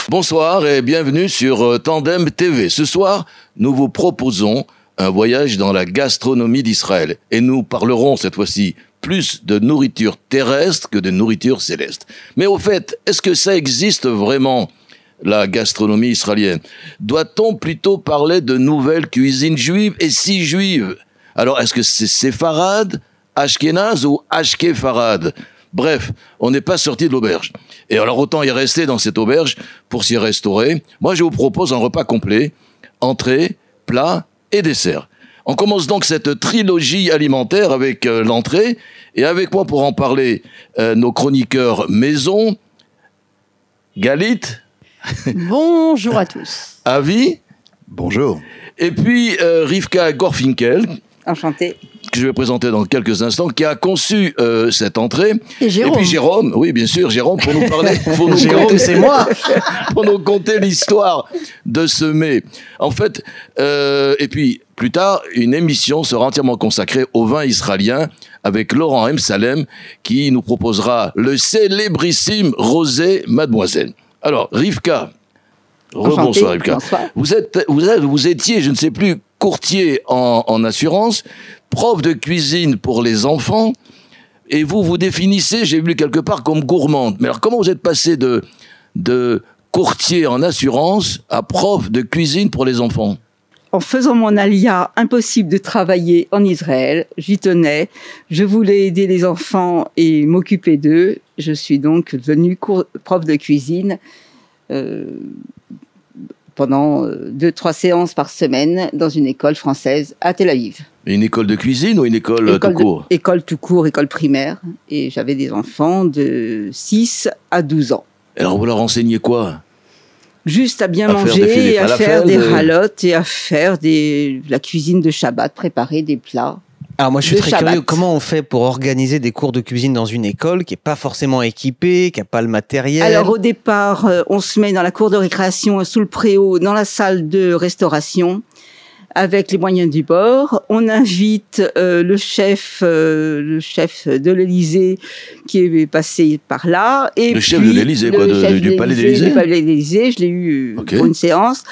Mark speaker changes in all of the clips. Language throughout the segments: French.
Speaker 1: Bonsoir et bienvenue sur Tandem TV. Ce soir, nous vous proposons un voyage dans la gastronomie d'Israël. Et nous parlerons cette fois-ci plus de nourriture terrestre que de nourriture céleste. Mais au fait, est-ce que ça existe vraiment, la gastronomie israélienne? Doit-on plutôt parler de nouvelles cuisines juives et si juives? Alors, est-ce que c'est séfarade, ashkénaze ou ashkéfarade? Bref, on n'est pas sorti de l'auberge. Et alors, autant y rester dans cette auberge pour s'y restaurer. Moi, je vous propose un repas complet, entrée, plat et dessert. On commence donc cette trilogie alimentaire avec l'entrée. Et avec moi pour en parler, nos chroniqueurs maison, Galit.
Speaker 2: Bonjour à tous.
Speaker 1: Avi.
Speaker 3: Bonjour.
Speaker 1: Et puis Rivka Gorfinkel.
Speaker 2: Enchantée.
Speaker 1: Que je vais présenter dans quelques instants, qui a conçu cette entrée.
Speaker 2: Et Jérôme.
Speaker 1: Et puis Jérôme, oui bien sûr, Jérôme, pour nous parler,
Speaker 2: Jérôme, c'est moi.
Speaker 1: Pour nous conter l'histoire de ce mets. En fait, et puis plus tard, une émission sera entièrement consacrée au vin israélien avec Laurent M. Salem, qui nous proposera le célébrissime Rosé Mademoiselle. Alors, Rivka. Rebonsoir Rivka. Vous étiez, je ne sais plus, courtier en assurance, prof de cuisine pour les enfants, et vous définissez, j'ai lu quelque part, comme gourmande. Mais alors comment vous êtes passé de courtier en assurance à prof de cuisine pour les enfants?
Speaker 2: En faisant mon alia, impossible de travailler en Israël, j'y tenais, je voulais aider les enfants et m'occuper d'eux, je suis donc devenue prof de cuisine pendant 2-3 séances par semaine dans une école française à Tel Aviv.
Speaker 1: Une école de cuisine ou une école tout court?
Speaker 2: École tout court, école primaire. Et j'avais des enfants de 6 à 12 ans.
Speaker 1: Alors vous leur enseignez quoi?
Speaker 2: Juste à bien manger, et à faire des ralottes et à faire la cuisine de Shabbat, préparer des plats.
Speaker 4: Alors moi je suis très curieux, comment on fait pour organiser des cours de cuisine dans une école qui n'est pas forcément équipée, qui n'a pas le matériel?
Speaker 2: Alors au départ, on se met dans la cour de récréation sous le préau, dans la salle de restauration, avec les moyens du bord. On invite le chef de l'Élysée qui est passé par là. Et
Speaker 1: le chef de l'Élysée, quoi, du palais d'Élysée?
Speaker 2: Du palais d'Élysée, je l'ai eu pour une séance.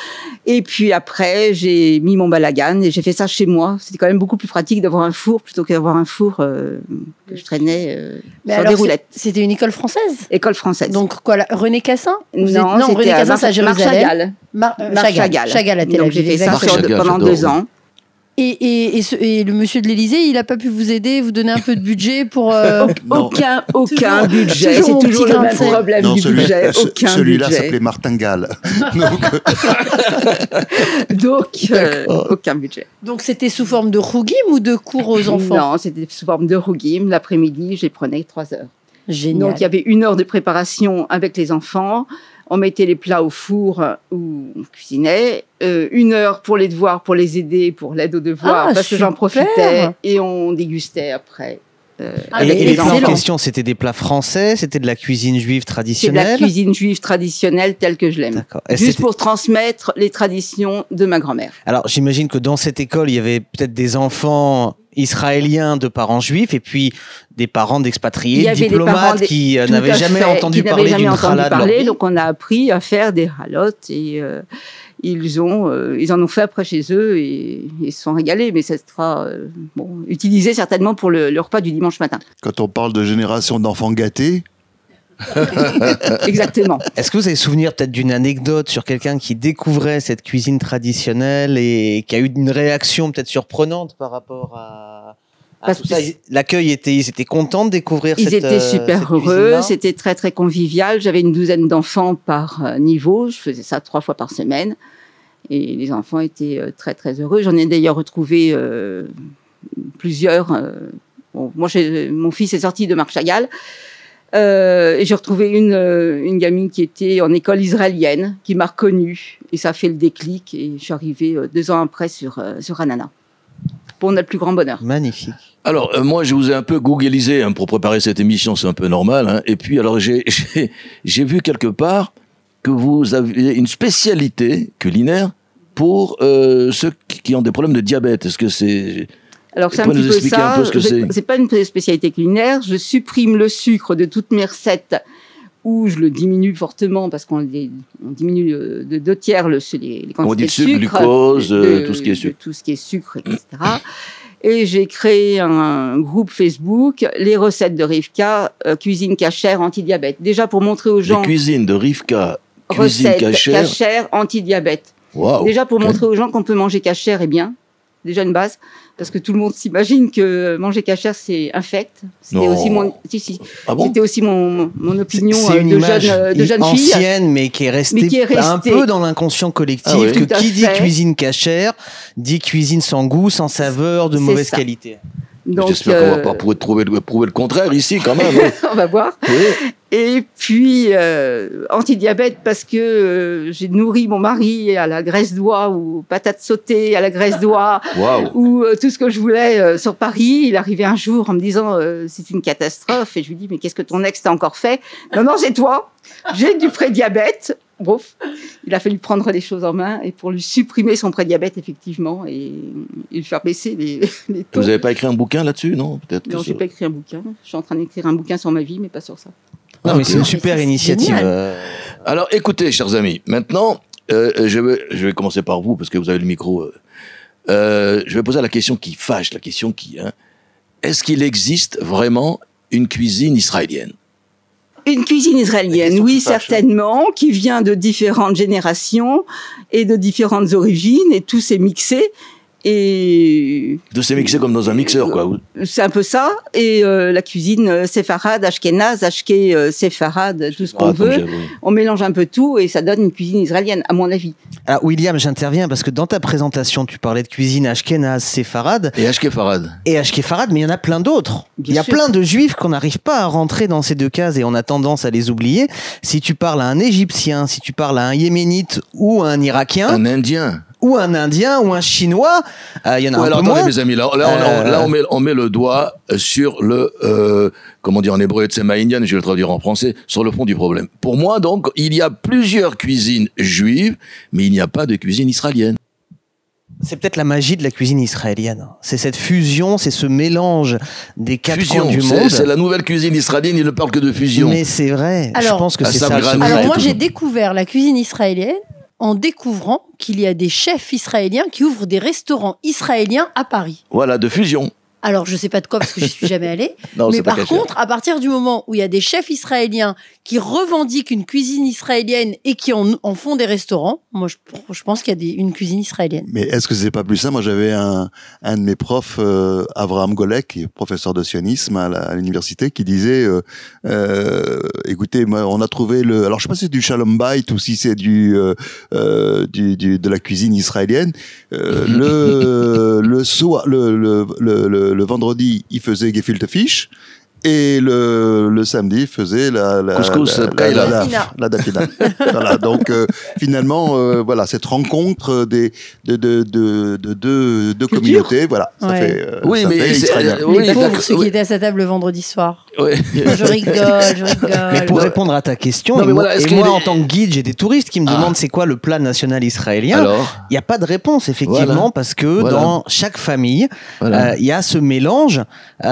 Speaker 2: Et puis après, j'ai mis mon balagan et j'ai fait ça chez moi. C'était quand même beaucoup plus pratique d'avoir un four plutôt que d'avoir un four que je traînais sur des roulettes.
Speaker 5: C'était une école française?
Speaker 2: École française.
Speaker 5: Donc quoi, René Cassin?
Speaker 2: Non,
Speaker 5: René Cassin, c'est à Jérusalem.
Speaker 2: Marc Chagall.
Speaker 5: Chagall à Tel Aviv.
Speaker 2: Donc j'ai fait ça pendant 2 ans.
Speaker 5: Et le monsieur de l'Élysée, il n'a pas pu vous aider, vous donner un peu de budget pour...
Speaker 2: Aucun budget. C'est toujours le même problème du budget.
Speaker 3: Celui-là s'appelait Martingale.
Speaker 2: Donc, aucun budget.
Speaker 5: Donc c'était sous forme de rougim ou de cours aux enfants?
Speaker 2: Non, c'était sous forme de rougim. L'après-midi, je les prenais 3 heures.
Speaker 5: Génial.
Speaker 2: Donc il y avait 1 heure de préparation avec les enfants. On mettait les plats au four où on cuisinait. 1 heure pour les devoirs, pour les aider, pour l'aide aux devoirs, parce que j'en profitais. Et on dégustait après.
Speaker 4: Avec les enfants. Question, c'était des plats français, c'était de la cuisine juive traditionnelle?
Speaker 2: C'est de la cuisine juive traditionnelle telle que je l'aime. Juste pour transmettre les traditions de ma grand-mère.
Speaker 4: Alors j'imagine que dans cette école, il y avait peut-être des enfants israéliens de parents juifs et puis des parents d'expatriés, diplomates qui n'avaient jamais entendu parler d'une ralade.
Speaker 2: Donc on a appris à faire des ralottes et ils en ont fait après chez eux et ils se sont régalés. Mais ça sera utilisé certainement pour le repas du dimanche matin.
Speaker 3: Quand on parle de génération d'enfants gâtés...
Speaker 2: Exactement.
Speaker 4: Est-ce que vous avez souvenir peut-être d'une anecdote sur quelqu'un qui découvrait cette cuisine traditionnelle et qui a eu une réaction peut-être surprenante par rapport à tout ça? L'accueil ils étaient contents de découvrir
Speaker 2: Ils étaient super heureux, c'était très très convivial. J'avais une 12aine d'enfants par niveau, je faisais ça 3 fois par semaine et les enfants étaient très très heureux. J'en ai d'ailleurs retrouvé plusieurs. Moi, mon fils est sorti de Marc Chagall. Et j'ai retrouvé une gamine qui était en école israélienne, qui m'a reconnue. Et ça a fait le déclic. Et je suis arrivée 2 ans après sur Anana. Pour notre plus grand bonheur.
Speaker 4: Magnifique.
Speaker 1: Alors, moi, je vous ai un peu googlisé pour préparer cette émission, c'est un peu normal. Et puis, alors, j'ai vu quelque part que vous aviez une spécialité culinaire pour ceux qui ont des problèmes de diabète. Est-ce que c'est...
Speaker 2: Alors c'est un petit peu ça, c'est pas une spécialité culinaire, je supprime le sucre de toutes mes recettes où je le diminue fortement parce qu'on diminue de 2 tiers les quantités
Speaker 1: On dit
Speaker 2: de sucre,
Speaker 1: glucose, tout ce qui est sucre.
Speaker 2: Tout ce qui est sucre, etc. Et j'ai créé un groupe Facebook, les recettes de Rivka, cuisine cachère anti-diabète. Déjà pour montrer aux gens...
Speaker 1: Les cuisines de Rivka, cuisine
Speaker 2: recettes
Speaker 1: cachère.
Speaker 2: cachère anti-diabète.
Speaker 1: Wow.
Speaker 2: Déjà pour montrer aux gens qu'on peut manger cachère et bien. Déjà une base. Parce que tout le monde s'imagine que manger cachère, c'est infect. C'était aussi mon...
Speaker 1: Ah bon?
Speaker 2: C'était aussi mon opinion
Speaker 4: C'est une
Speaker 2: de
Speaker 4: image
Speaker 2: jeune fille.
Speaker 4: ancienne, mais qui est restée un peu dans l'inconscient collectif.
Speaker 1: Ah oui.
Speaker 4: Que
Speaker 2: Tout à
Speaker 4: qui dit
Speaker 2: fait.
Speaker 4: cuisine cachère, dit cuisine sans goût, sans saveur, de
Speaker 2: C'est
Speaker 4: mauvaise
Speaker 2: ça.
Speaker 4: qualité.
Speaker 2: Donc,
Speaker 1: J'espère qu'on va pas pouvoir prouver le contraire ici, quand même.
Speaker 2: on va voir.
Speaker 1: Oui.
Speaker 2: Et puis, anti-diabète parce que j'ai nourri mon mari à la graisse d'oie ou patates sautées à la graisse d'oie
Speaker 1: Waouh.
Speaker 2: ou tout ce que je voulais sur Paris. Il arrivait un jour en me disant c'est une catastrophe. Et je lui dis mais qu'est-ce que ton ex t'a encore fait? Non, c'est toi. J'ai du prédiabète. Bon, il a fallu prendre les choses en main et pour lui supprimer son prédiabète, effectivement, et lui faire baisser les taux.
Speaker 1: Vous n'avez pas écrit un bouquin là-dessus, non? Peut-être.
Speaker 2: Non, je n'ai pas écrit un bouquin. Je suis en train d'écrire un bouquin sur ma vie, mais pas sur ça.
Speaker 4: Non, mais c'est une super
Speaker 5: c'est
Speaker 4: initiative.
Speaker 1: Alors, écoutez, chers amis, maintenant, je vais commencer par vous, parce que vous avez le micro. Je vais poser la question qui fâche, la question qui... est-ce qu'il existe vraiment une cuisine israélienne?
Speaker 2: Une cuisine israélienne, oui, certainement, qui vient de différentes générations et de différentes origines, et tout s'est mixé. Et
Speaker 1: De se mixer comme dans un mixeur, quoi.
Speaker 2: c'est un peu ça. Et la cuisine séfarade, ashkénaze, séfarade, tout ce qu'on veut. On mélange un peu tout et ça donne une cuisine israélienne, à mon avis.
Speaker 4: Alors, William, j'interviens parce que dans ta présentation, tu parlais de cuisine ashkénaze, séfarade.
Speaker 1: Et ashkéfarade.
Speaker 4: Et ashkéfarade, mais il y en a plein d'autres.
Speaker 2: Bien
Speaker 4: Il y a
Speaker 2: sûr.
Speaker 4: plein de juifs qu'on n'arrive pas à rentrer dans ces deux cases et on a tendance à les oublier. Si tu parles à un Égyptien, si tu parles à un Yéménite ou à un Irakien,
Speaker 1: Un Indien.
Speaker 4: ou un Indien ou un Chinois, il y en a
Speaker 1: Ouais,
Speaker 4: un
Speaker 1: alors,
Speaker 4: peu
Speaker 1: attendez,
Speaker 4: moins.
Speaker 1: mes amis, là, on met le doigt sur le, comment dire en hébreu, tsemaïnian, je vais le traduire en français, sur le fond du problème. Pour moi, donc, il y a plusieurs cuisines juives, mais il n'y a pas de cuisine israélienne.
Speaker 4: C'est peut-être la magie de la cuisine israélienne. C'est cette fusion, c'est ce mélange des quatre
Speaker 1: Fusion,
Speaker 4: coins du monde.
Speaker 1: c'est la nouvelle cuisine israélienne, il ne parle que de fusion.
Speaker 4: Mais c'est vrai.
Speaker 5: Alors,
Speaker 4: je pense que
Speaker 1: à
Speaker 4: c'est ça. le
Speaker 1: Savgran-
Speaker 4: secret.
Speaker 5: Alors moi
Speaker 1: tout
Speaker 5: j'ai
Speaker 1: ça.
Speaker 5: découvert la cuisine israélienne en découvrant qu'il y a des chefs israéliens qui ouvrent des restaurants israéliens à Paris.
Speaker 1: Voilà, de fusion.
Speaker 5: Alors je sais pas de quoi parce que je suis jamais allée.
Speaker 1: Non,
Speaker 5: Mais
Speaker 1: c'est pas
Speaker 5: par
Speaker 1: caché.
Speaker 5: contre, à partir du moment où il y a des chefs israéliens qui revendiquent une cuisine israélienne et qui en font des restaurants, moi je pense qu'il y a une cuisine israélienne.
Speaker 3: Mais est-ce que c'est pas plus ça? Moi, j'avais un de mes profs, Avraham Golek, qui est professeur de sionisme à l'université, qui disait, écoutez, moi, on a trouvé alors je sais pas si c'est du Shalom Bait ou si c'est de la cuisine israélienne. Le vendredi, il faisait gefilte fish. Et le samedi, il faisait la
Speaker 1: Couscous,
Speaker 3: la
Speaker 5: dafina.
Speaker 3: Voilà, donc finalement, voilà, cette rencontre de deux communautés, voilà, ça
Speaker 5: Ouais.
Speaker 3: fait
Speaker 1: Oui,
Speaker 3: ça
Speaker 1: mais
Speaker 3: fait
Speaker 1: c'est-
Speaker 3: israélien.
Speaker 1: oui,
Speaker 5: Les pauvres,
Speaker 1: d'accord,
Speaker 5: ceux qui
Speaker 1: oui.
Speaker 5: étaient à sa table le vendredi soir.
Speaker 1: Ouais.
Speaker 5: Je rigole.
Speaker 4: Mais pour répondre à ta question,
Speaker 1: Non,
Speaker 4: et
Speaker 1: mais
Speaker 4: moi,
Speaker 1: voilà, est-ce
Speaker 4: et
Speaker 1: qu'il y a
Speaker 4: moi,
Speaker 1: des-
Speaker 4: en tant que guide, j'ai des touristes qui me
Speaker 1: Ah.
Speaker 4: demandent c'est quoi le plat national israélien.
Speaker 1: Alors,
Speaker 4: Il n'y a pas de réponse, effectivement,
Speaker 1: Voilà.
Speaker 4: parce que
Speaker 1: Voilà.
Speaker 4: dans chaque famille,
Speaker 1: voilà.
Speaker 4: il y a ce mélange, il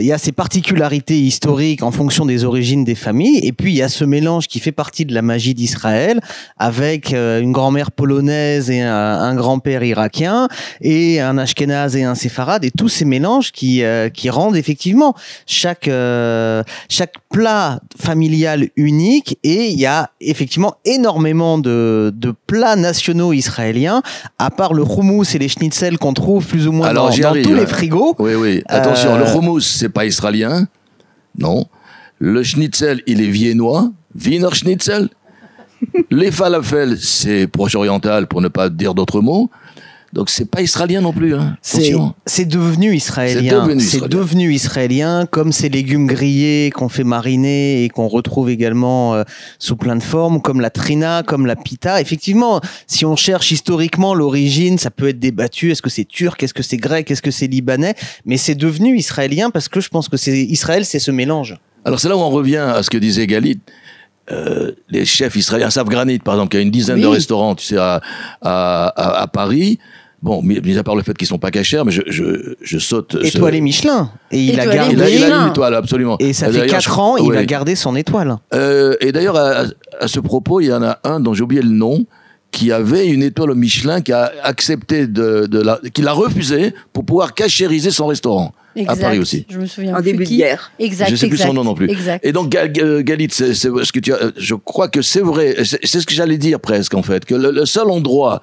Speaker 4: y a ces particularités historiques en fonction des origines des familles, et puis il y a ce mélange qui fait partie de la magie d'Israël, avec une grand-mère polonaise et un grand-père irakien, et un ashkénaze et un séfarade, et tous ces mélanges qui rendent effectivement chaque plat familial unique, et il y a effectivement énormément de plats nationaux israéliens, à part le houmous et les schnitzels qu'on trouve plus ou moins
Speaker 1: Alors, j'y
Speaker 4: dans
Speaker 1: arrive,
Speaker 4: tous
Speaker 1: hein.
Speaker 4: les frigos.
Speaker 1: Oui. Attention, le hummus, c'est pas israélien. Non. Le schnitzel, il est viennois. Wiener Schnitzel. Les falafels, c'est proche-oriental, pour ne pas dire d'autres mots. Donc, c'est pas israélien non plus. Hein. Attention.
Speaker 4: C'est devenu israélien. C'est devenu israélien, comme ces légumes grillés qu'on fait mariner et qu'on retrouve également sous plein de formes, comme la trina, comme la pita. Effectivement, si on cherche historiquement l'origine, ça peut être débattu. Est-ce que c'est turc? Est-ce que c'est grec? Est-ce que c'est libanais? Mais c'est devenu israélien parce que je pense que Israël, c'est ce mélange.
Speaker 1: Alors, c'est là où on revient à ce que disait Galit. Les chefs israéliens, Savgranit, par exemple, qui a une dizaine de restaurants, tu sais, à Paris. Bon, mis à part le fait qu'ils sont pas cachers, mais je saute.
Speaker 4: Étoilé Michelin. Et il a gardé.
Speaker 1: Il a une étoile, absolument.
Speaker 4: Et ça fait 4 ans, il va garder son étoile.
Speaker 1: Et d'ailleurs, à ce propos, il y en a un dont j'ai oublié le nom, qui avait une étoile au Michelin, qui a accepté qui l'a refusé pour pouvoir cachériser son restaurant.
Speaker 5: Exact.
Speaker 1: À Paris aussi.
Speaker 5: Je me souviens.
Speaker 2: En début de guerre.
Speaker 5: Exact.
Speaker 1: Je sais plus son nom non plus.
Speaker 5: Exact.
Speaker 1: Et donc Galit, c'est ce que tu as. Je crois que c'est vrai. C'est ce que j'allais dire presque en fait, que le seul endroit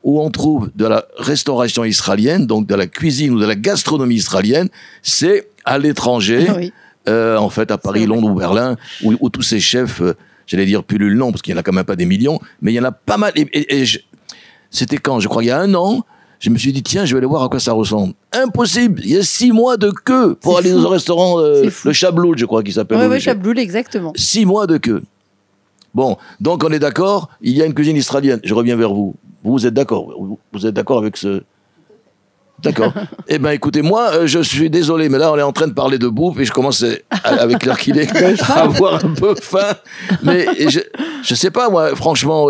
Speaker 1: où on trouve de la restauration israélienne, donc de la cuisine ou de la gastronomie israélienne, c'est à l'étranger,
Speaker 5: Oui.
Speaker 1: en fait à Paris, Londres ou Berlin, où tous ces chefs, j'allais dire pullulent, non, parce qu'il n'y en a quand même pas des millions, mais il y en a pas mal. C'était quand? Je crois il y a 1 an. Je me suis dit, tiens, je vais aller voir à quoi ça ressemble. Impossible. Il y a 6 mois de queue pour aller dans un restaurant, le Chabloul, je crois qu'il s'appelle.
Speaker 5: Oui, Chabloul, exactement.
Speaker 1: 6 mois de queue. Bon, donc on est d'accord, il y a une cuisine israélienne. Je reviens vers vous. Vous êtes d'accord? Vous êtes d'accord avec ce... D'accord. Eh ben, écoutez, moi, je suis désolé, mais là, on est en train de parler de bouffe et je commence, avec l'heure qu'il est, à avoir un peu faim. Mais je sais pas, moi, franchement,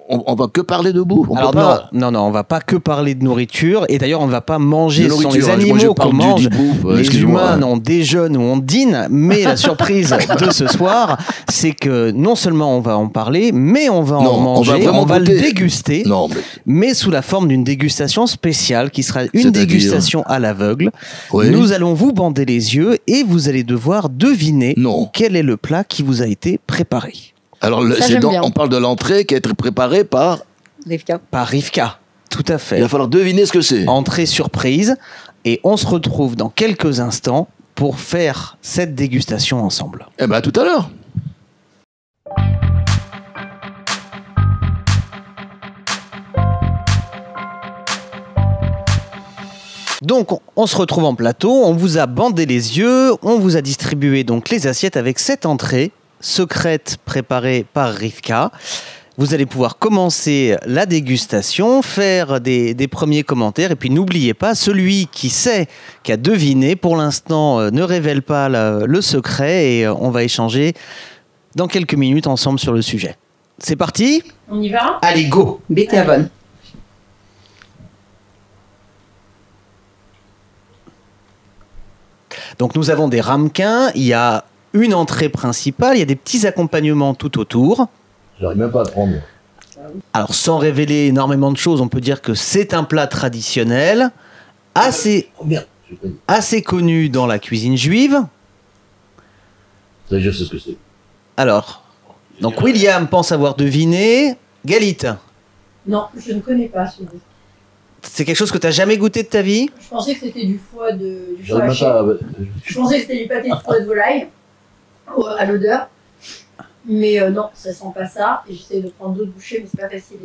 Speaker 1: on va que parler de bouffe.
Speaker 4: Alors non, on va pas que parler de nourriture. Et d'ailleurs, on va pas manger. Ce sont les animaux qu'on mange. Les humains, on déjeune ou on dîne. Mais la surprise de ce soir, c'est que non seulement on va en parler, mais on va en manger, on va le déguster.
Speaker 1: Non,
Speaker 4: mais sous la forme d'une dégustation spéciale qui sera une dégustation à l'aveugle.
Speaker 1: Oui.
Speaker 4: Nous allons vous bander les yeux et vous allez devoir deviner quel est le plat qui vous a été préparé.
Speaker 1: Alors, on parle de l'entrée qui a été préparée par
Speaker 2: Rivka.
Speaker 4: Par Rivka, tout à fait.
Speaker 1: Il va falloir deviner ce que c'est.
Speaker 4: Entrée surprise. Et on se retrouve dans quelques instants pour faire cette dégustation ensemble.
Speaker 1: Eh ben, à tout à l'heure.
Speaker 4: Donc, on se retrouve en plateau, on vous a bandé les yeux, on vous a distribué donc les assiettes avec cette entrée secrète préparée par Rivka. Vous allez pouvoir commencer la dégustation, faire des premiers commentaires et puis n'oubliez pas, celui qui sait, qui a deviné, pour l'instant ne révèle pas le secret et on va échanger dans quelques minutes ensemble sur le sujet. C'est parti ?
Speaker 5: On y va ?
Speaker 4: Allez, go !
Speaker 2: Beethoven.
Speaker 4: Donc nous avons des ramequins, il y a une entrée principale, il y a des petits accompagnements tout autour.
Speaker 1: J'arrive même pas à prendre.
Speaker 4: Alors sans révéler énormément de choses, on peut dire que c'est un plat traditionnel, assez connu dans la cuisine juive.
Speaker 1: Ça, je sais ce que c'est.
Speaker 4: Alors, donc William pense avoir deviné. Galit,
Speaker 5: Non, je ne connais pas ce goût.
Speaker 4: c'est quelque chose que tu n'as jamais goûté de ta vie ?
Speaker 5: Je pensais que c'était du foie
Speaker 1: J'arrive même pas à...
Speaker 5: Je pensais que c'était du pâté de foie de volaille, à l'odeur. Mais non, ça sent pas ça. Et j'essaie de prendre d'autres bouchées, mais c'est pas facile.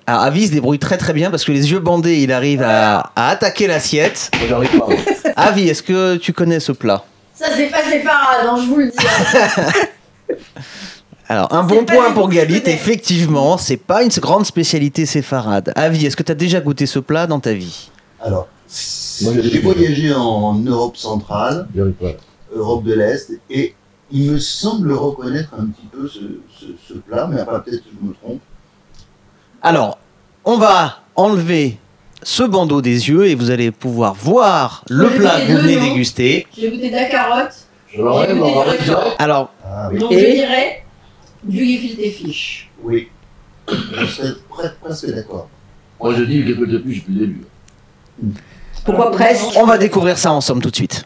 Speaker 4: Alors Avi se débrouille très très bien parce que les yeux bandés, il arrive à attaquer l'assiette.
Speaker 1: Moi, j'arrive pas.
Speaker 4: Avi, est-ce que tu connais ce plat ?
Speaker 5: Ça, c'est pas séparade, hein, je vous le dis.
Speaker 4: Alors, un bon point pour Galit, effectivement, c'est pas une grande spécialité séfarade. Avi, est-ce que tu as déjà goûté ce plat dans ta vie ?
Speaker 3: Alors, j'ai voyagé en Europe centrale,
Speaker 1: J'arrive pas.
Speaker 3: Europe de l'Est, et il me semble reconnaître un petit peu ce plat, mais enfin, peut-être que je me trompe.
Speaker 4: Alors, on va enlever ce bandeau des yeux et vous allez pouvoir voir le plat que vous venez déguster.
Speaker 5: J'ai goûté de la carotte.
Speaker 1: Je l'enlève, on va retirer.
Speaker 4: Alors,
Speaker 3: Ah oui,
Speaker 5: Donc je dirais du gefilte fish.
Speaker 3: oui. Je serais presque d'accord.
Speaker 1: Moi, je dis que depuis, j'ai plus d'élu.
Speaker 2: Pourquoi presque ?
Speaker 4: on va découvrir ça ensemble tout de suite.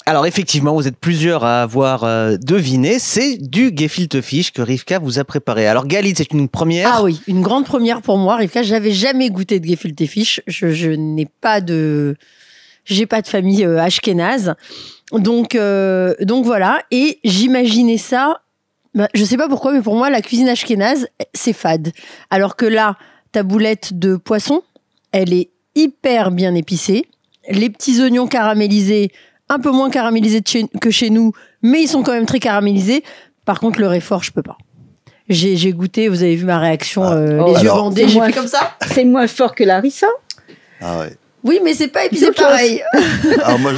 Speaker 4: Alors effectivement, vous êtes plusieurs à avoir deviné, c'est du gefilte fish que Rivka vous a préparé. Alors Galit, c'est une première.
Speaker 5: Ah oui, une grande première pour moi, Rivka. J'avais jamais goûté de gefilte fish. Je n'ai pas de... J'ai pas de famille ashkénaze. Donc voilà. Et j'imaginais ça... je sais pas pourquoi, mais pour moi, la cuisine ashkénaze, c'est fade. Alors que là, ta boulette de poisson, elle est hyper bien épicée. Les petits oignons caramélisés, un peu moins caramélisés que chez nous, mais ils sont quand même très caramélisés. Par contre, le réfort, je peux pas. J'ai goûté, vous avez vu ma réaction, les yeux bandés, j'ai fait comme ça.
Speaker 2: C'est moins fort que la harissa.
Speaker 3: Ah ouais.
Speaker 5: Oui, mais c'est pas épicé pareil.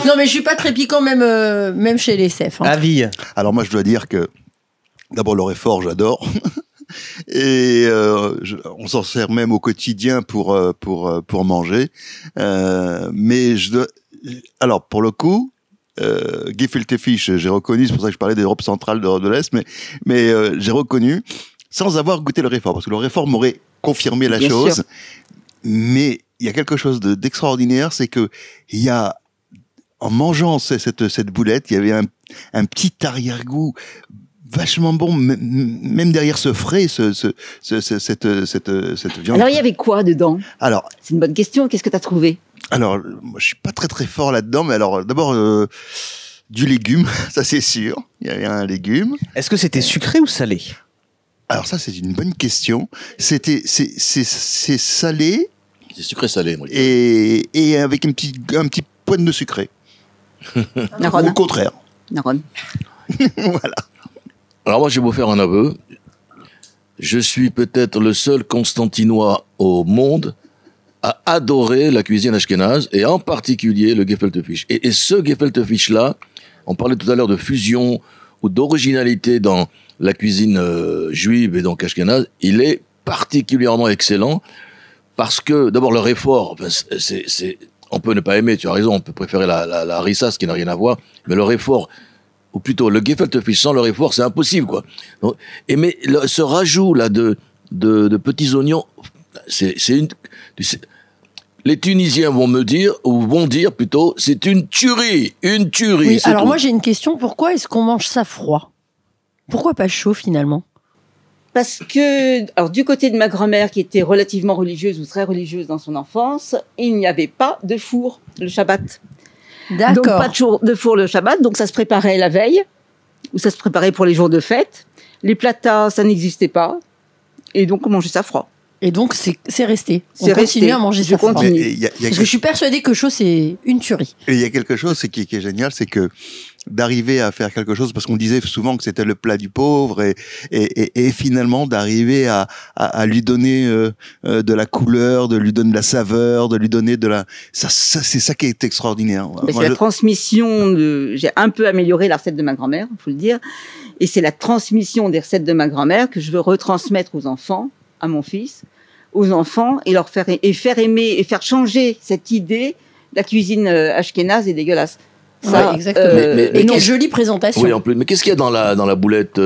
Speaker 5: Non, mais je suis pas très piquant, même chez les CEF. Hein.
Speaker 4: Avis.
Speaker 3: Alors moi, je dois dire que d'abord le réfort, j'adore. Et on s'en sert même au quotidien pour manger. Mais alors pour le coup, gefilte fish, j'ai reconnu, c'est pour ça que je parlais d'Europe centrale, d'Europe de l'Est, mais j'ai reconnu sans avoir goûté le réfort, parce que le réfort m'aurait confirmé la chose. Sûr. Mais il y a quelque chose d'extraordinaire, c'est que il y a, en mangeant cette boulette, il y avait un petit arrière-goût vachement bon, même derrière ce frais, cette viande.
Speaker 2: Alors, il y avait quoi dedans?
Speaker 3: Alors,
Speaker 2: c'est une bonne question. Qu'est-ce que tu as trouvé?
Speaker 3: Alors, moi, je suis pas très fort là-dedans, mais alors, d'abord, du légume, ça c'est sûr. Il y avait un légume.
Speaker 4: Est-ce que c'était sucré ou salé?
Speaker 3: Alors ça, c'est une bonne question. C'est salé.
Speaker 1: C'est sucré-salé, moi.
Speaker 3: Et avec un petit pointe de sucré. Ou au contraire. Voilà.
Speaker 1: Alors moi, je vais vous faire un aveu. Je suis peut-être le seul Constantinois au monde à adorer la cuisine ashkénaze, et en particulier le gefilte fish. Et ce gefilte fish-là, on parlait tout à l'heure de fusion ou d'originalité dans la cuisine juive et donc ashkénaze, il est particulièrement excellent parce que, d'abord, le réfort, on peut ne pas aimer, tu as raison, on peut préférer la harissa, ce qui n'a rien à voir, mais le réfort, ou plutôt le gefilte fish sans le réfort, c'est impossible, quoi. Donc, mais ce rajout là de petits oignons, les Tunisiens vont dire plutôt, c'est une tuerie.
Speaker 5: Oui, alors moi j'ai une question, pourquoi est-ce qu'on mange ça froid? Pourquoi pas chaud finalement?
Speaker 2: Parce que, alors du côté de ma grand-mère qui était relativement religieuse ou très religieuse dans son enfance, il n'y avait pas de four le Shabbat.
Speaker 5: D'accord.
Speaker 2: Donc pas de four le Shabbat, donc ça se préparait la veille, ou ça se préparait pour les jours de fête. Les platas, ça n'existait pas, et donc on mangeait ça froid.
Speaker 5: Et donc, c'est resté. On continue à manger ça froid. Parce que je suis persuadée que chaud, c'est une tuerie.
Speaker 3: Et il y a quelque chose qui est génial, c'est que d'arriver à faire quelque chose, parce qu'on disait souvent que c'était le plat du pauvre, et finalement d'arriver à lui donner de la couleur, de lui donner de la saveur, de lui donner de la... Ça c'est ça qui est extraordinaire.
Speaker 2: C'est la transmission j'ai un peu amélioré la recette de ma grand-mère, il faut le dire. Et c'est la transmission des recettes de ma grand-mère que je veux retransmettre aux enfants, à mon fils, aux enfants, et leur faire aimer et faire changer cette idée. La cuisine ashkénaze est dégueulasse.
Speaker 5: Ça, ouais, exactement. Mais quelle jolie présentation.
Speaker 1: Oui, en plus. Mais qu'est-ce qu'il y a dans la boulette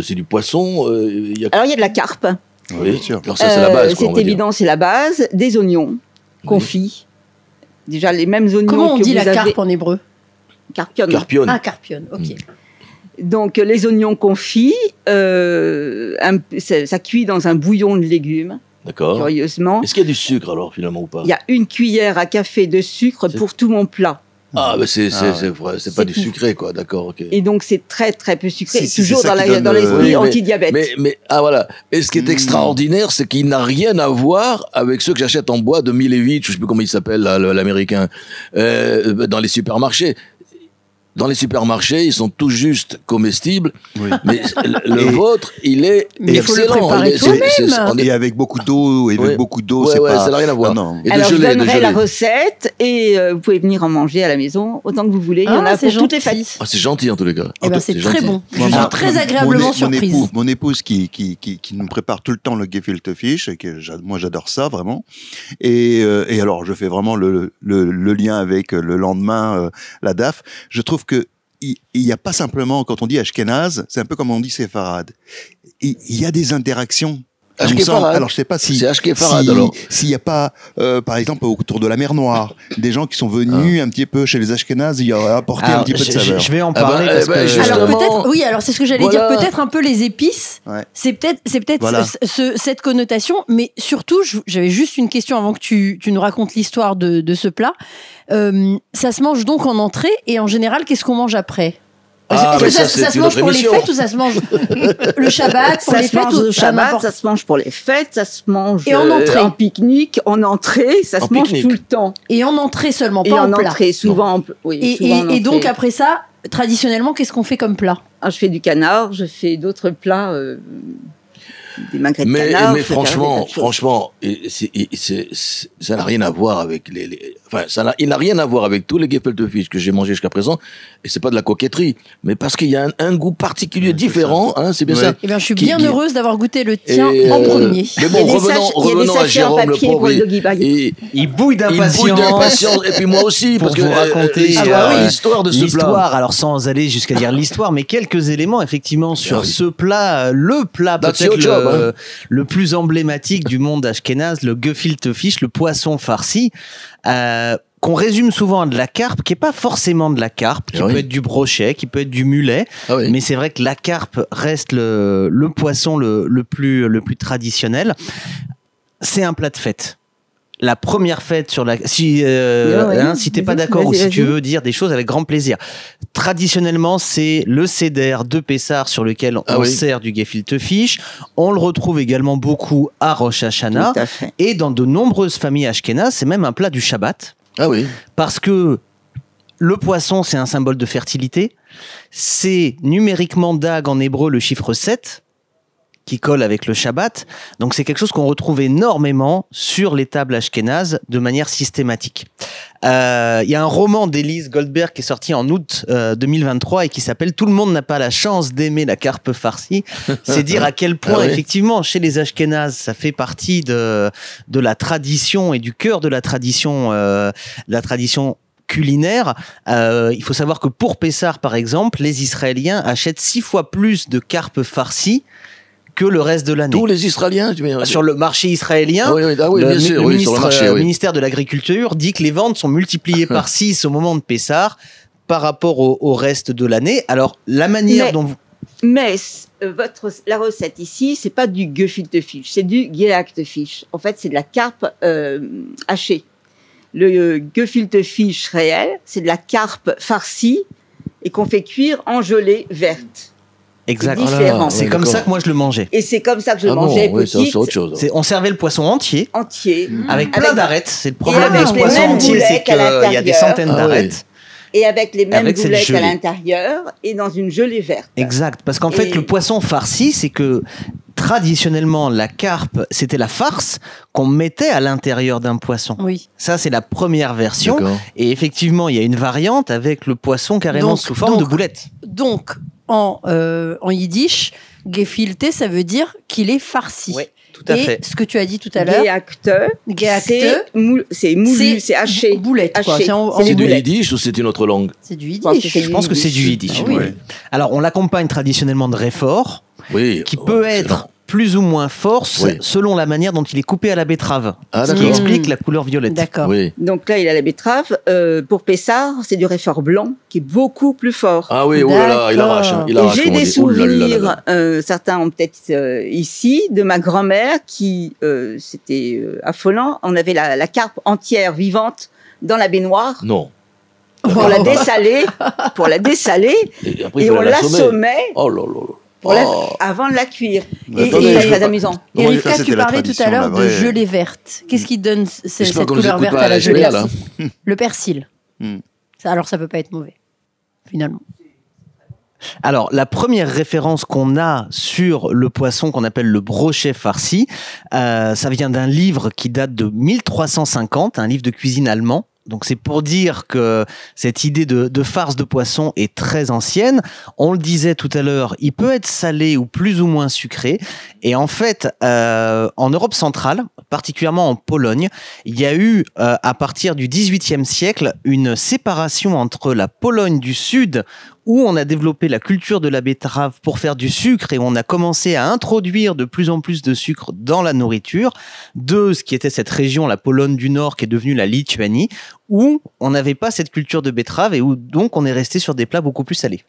Speaker 1: c'est du poisson
Speaker 2: Alors il y a de la carpe.
Speaker 1: Oui, bien sûr. Alors ça c'est la base.
Speaker 2: C'est évident, c'est la base. Des oignons confits. Déjà les mêmes oignons.
Speaker 5: Comment on dit la carpe en hébreu?
Speaker 2: Carpion.
Speaker 5: Ah, carpion. Ok.
Speaker 2: Donc les oignons confits, ça cuit dans un bouillon de légumes.
Speaker 1: D'accord.
Speaker 2: Curieusement.
Speaker 1: Est-ce qu'il y a du sucre alors finalement ou pas?
Speaker 2: Il y a une cuillère à café de sucre pour tout mon plat.
Speaker 1: Ah, mais c'est pas du sucré, quoi, d'accord, ok.
Speaker 2: Et donc, c'est très, très peu sucré, toujours dans l'esprit anti-diabète.
Speaker 1: Mais, voilà. Et ce qui est extraordinaire, c'est qu'il n'a rien à voir avec ceux que j'achète en bois de Milevich, je sais plus comment il s'appelle, l'américain, dans les supermarchés. Dans les supermarchés, ils sont tout juste comestibles, mais le vôtre, il est excellent.
Speaker 5: Il faut le préparer toi-même.
Speaker 3: Et avec beaucoup d'eau, c'est pas...
Speaker 1: ça n'a rien à voir.
Speaker 2: Non. Alors, je donnerai la recette et vous pouvez venir en manger à la maison autant que vous voulez. Il y en a pour toutes les fêtes.
Speaker 1: Ah, c'est gentil en tous les cas.
Speaker 5: Eh ben, c'est très bon. Je suis très agréablement surprise.
Speaker 3: Mon épouse qui nous prépare tout le temps le gefilte fish, et que moi j'adore ça vraiment. Et alors, je fais vraiment le lien avec le lendemain, la DAF. Je trouve que il y a pas simplement, quand on dit ashkénaze, c'est un peu comme on dit séfarade. Il y a des interactions. Alors je sais pas si
Speaker 1: c'est ashkéfarade alors.
Speaker 3: S'il y a pas par exemple autour de la mer Noire des gens qui sont venus un petit peu chez les ashkénazes, il y a apporté un petit peu de saveur.
Speaker 4: Je vais en parler parce que
Speaker 5: alors peut-être alors c'est ce que j'allais dire, peut-être un peu les épices. Ouais. C'est peut-être voilà. Cette connotation, mais surtout j'avais juste une question avant que tu nous racontes l'histoire de ce plat. Ça se mange donc en entrée, et en général qu'est-ce qu'on mange après? Ça se mange pour les fêtes, ou ça se mange le Shabbat pour les fêtes?
Speaker 2: Le Shabbat, ça se mange pour les fêtes, ça se mange
Speaker 5: et en entrée,
Speaker 2: en pique-nique, en entrée, ça se mange tout le temps.
Speaker 5: Et en entrée seulement, pas en plat.
Speaker 2: Et en entrée, souvent.
Speaker 5: Et donc après ça, traditionnellement, qu'est-ce qu'on fait comme plat?
Speaker 2: Je fais du canard, je fais d'autres plats. des magrets de canard.
Speaker 1: Mais franchement, ça n'a rien à voir avec il n'a rien à voir avec tous les gefilte fish que j'ai mangés jusqu'à présent. Et c'est pas de la coquetterie, mais parce qu'il y a un goût particulier différent, hein, c'est bien ça.
Speaker 5: Eh bien, je suis bien heureuse d'avoir goûté le tien en premier.
Speaker 1: Mais bon, revenons à Jérôme le pauvre.
Speaker 4: Il bouille d'impatience.
Speaker 1: Et puis moi aussi,
Speaker 4: pour
Speaker 1: parce que
Speaker 4: vous raconter
Speaker 1: l'histoire de ce plat.
Speaker 4: Alors sans aller jusqu'à dire l'histoire, mais quelques éléments effectivement sur ce plat, le plat peut-être le plus emblématique du monde ashkénaze, le gefilte fish, le poisson farci, qu'on résume souvent à de la carpe, qui est pas forcément de la carpe, qui peut être du brochet, qui peut être du mulet, mais c'est vrai que la carpe reste le poisson le plus traditionnel. C'est un plat de fête. La première fête sur la... Si t'es pas d'accord ou si tu veux dire des choses, avec grand plaisir. Traditionnellement, c'est le seder de Pessah sur lequel on sert du gefilte fish. On le retrouve également beaucoup à Rosh Hashanah. Et dans de nombreuses familles ashkénazes, c'est même un plat du Shabbat.
Speaker 1: Ah oui.
Speaker 4: Parce que le poisson, c'est un symbole de fertilité. C'est numériquement Dag en hébreu le chiffre 7. Qui colle avec le Shabbat. Donc c'est quelque chose qu'on retrouve énormément sur les tables ashkénazes de manière systématique. Il y a un roman d'Élise Goldberg qui est sorti en août 2023 et qui s'appelle « Tout le monde n'a pas la chance d'aimer la carpe farcie ». C'est dire à quel point, effectivement, chez les ashkénazes, ça fait partie de la tradition et du cœur de la tradition culinaire. Il faut savoir que pour Pessah, par exemple, les Israéliens achètent 6 fois plus de carpe farcie que le reste de l'année.
Speaker 1: Tous les Israéliens, tu veux dire.
Speaker 4: Sur le marché israélien,
Speaker 1: bien sûr,
Speaker 4: le ministère de l'Agriculture dit que les ventes sont multipliées par 6 au moment de Pessah par rapport au reste de l'année. Alors, la manière dont vous...
Speaker 2: Mais la recette ici, c'est pas du gefilte fish, c'est du geakte fish. En fait, c'est de la carpe hachée. Le gefilte fish réel, c'est de la carpe farcie et qu'on fait cuire en gelée verte.
Speaker 4: Exactement. C'est comme ça que moi je le mangeais.
Speaker 2: Et c'est comme ça que je le mangeais petite.
Speaker 1: C'est autre chose.
Speaker 4: On servait le poisson entier.
Speaker 2: Avec
Speaker 4: plein d'arêtes. C'est le problème de ce poisson entier, c'est qu'il y a des centaines d'arêtes.
Speaker 2: Et avec les mêmes boulettes à l'intérieur et dans une gelée verte.
Speaker 4: Exact. Parce qu'en fait, le poisson farci, c'est que traditionnellement, la carpe, c'était la farce qu'on mettait à l'intérieur d'un poisson.
Speaker 5: Oui.
Speaker 4: Ça, c'est la première version. Et effectivement, il y a une variante avec le poisson carrément sous forme de boulettes.
Speaker 5: Donc, en yiddish, gefilte, ça veut dire qu'il est farci.
Speaker 4: Oui, tout à fait.
Speaker 5: Et ce que tu as dit tout à l'heure,
Speaker 2: c'est moulu, c'est haché.
Speaker 5: Boulette, quoi.
Speaker 1: C'est du yiddish ou c'est une autre langue?
Speaker 5: C'est du yiddish.
Speaker 4: Je pense que c'est du yiddish.
Speaker 5: Ah, oui.
Speaker 4: Alors, on l'accompagne traditionnellement de réfort, qui peut être plus ou moins fort selon la manière dont il est coupé à la betterave. Ce qui explique la couleur violette.
Speaker 5: D'accord.
Speaker 2: Donc là, il a la betterave. Pour Pessah, c'est du réfort blanc qui est beaucoup plus fort.
Speaker 1: Ah oui, oh là là, il arrache.
Speaker 2: J'ai des souvenirs, certains ont peut-être ici, de ma grand-mère qui, c'était affolant. On avait la carpe entière, vivante, dans la baignoire.
Speaker 1: Non.
Speaker 2: Pour la dessaler. Et on l'assommait.
Speaker 1: Oh là là.
Speaker 2: Avant de la cuire.
Speaker 3: Et
Speaker 2: c'est très amusant.
Speaker 5: Et Rivka, tu parlais tout à l'heure de gelée verte. Qu'est-ce qui donne cette couleur verte à la gelée verte? Le persil. Alors, ça peut pas être mauvais, finalement.
Speaker 4: Alors, la première référence qu'on a sur le poisson qu'on appelle le brochet farci, ça vient d'un livre qui date de 1350, un livre de cuisine allemand. Donc c'est pour dire que cette idée de farce de poisson est très ancienne. On le disait tout à l'heure, il peut être salé ou plus ou moins sucré. Et en fait, en Europe centrale, particulièrement en Pologne, il y a eu, à partir du XVIIIe siècle, une séparation entre la Pologne du Sud, où on a développé la culture de la betterave pour faire du sucre et on a commencé à introduire de plus en plus de sucre dans la nourriture, de ce qui était cette région, la Pologne du Nord, qui est devenue la Lituanie, où on n'avait pas cette culture de betterave et où donc on est resté sur des plats beaucoup plus salés.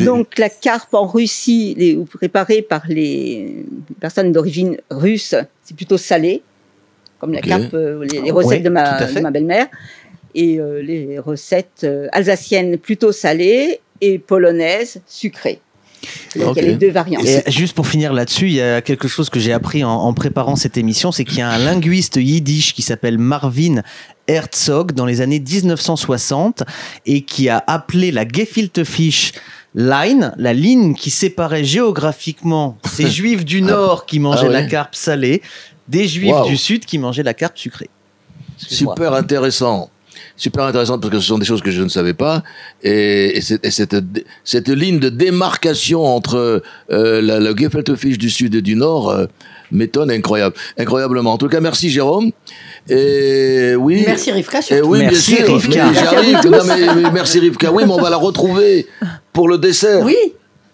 Speaker 2: Donc la carpe en Russie, préparée par les personnes d'origine russe, c'est plutôt salé, comme la carpe, les recettes de ma belle-mère. Et les recettes alsaciennes plutôt salées et polonaises sucrées. Donc il y a les deux variantes.
Speaker 4: Et juste pour finir là-dessus, il y a quelque chose que j'ai appris en préparant cette émission, c'est qu'il y a un linguiste yiddish qui s'appelle Marvin Herzog dans les années 1960 et qui a appelé la gefilte fish line, la ligne qui séparait géographiquement ces juifs du Nord qui mangeaient la carpe salée des juifs du Sud qui mangeaient la carpe sucrée.
Speaker 1: Super intéressant. Super intéressant parce que ce sont des choses que je ne savais pas et cette ligne de démarcation entre le gefilte fish du Sud et du Nord m'étonne incroyablement. En tout cas, merci Jérôme. Et oui.
Speaker 5: Merci Rivka surtout.
Speaker 1: Oui,
Speaker 4: merci
Speaker 1: bien sûr.
Speaker 4: Rivka.
Speaker 1: Merci Rivka. Oui, mais on va la retrouver pour le dessert.
Speaker 5: Oui.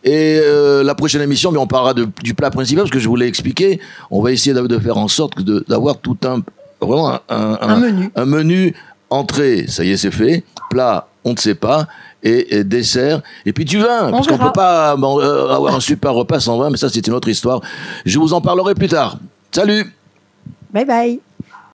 Speaker 1: Et la prochaine émission, mais on parlera du plat principal parce que je voulais expliquer. On va essayer de faire en sorte d'avoir tout vraiment un menu. Entrée, ça y est, c'est fait. Plat, on ne sait pas. Et dessert. Et puis du vin. Parce qu'on ne peut pas avoir un super repas sans vin, mais ça, c'est une autre histoire. Je vous en parlerai plus tard. Salut!
Speaker 5: Bye bye!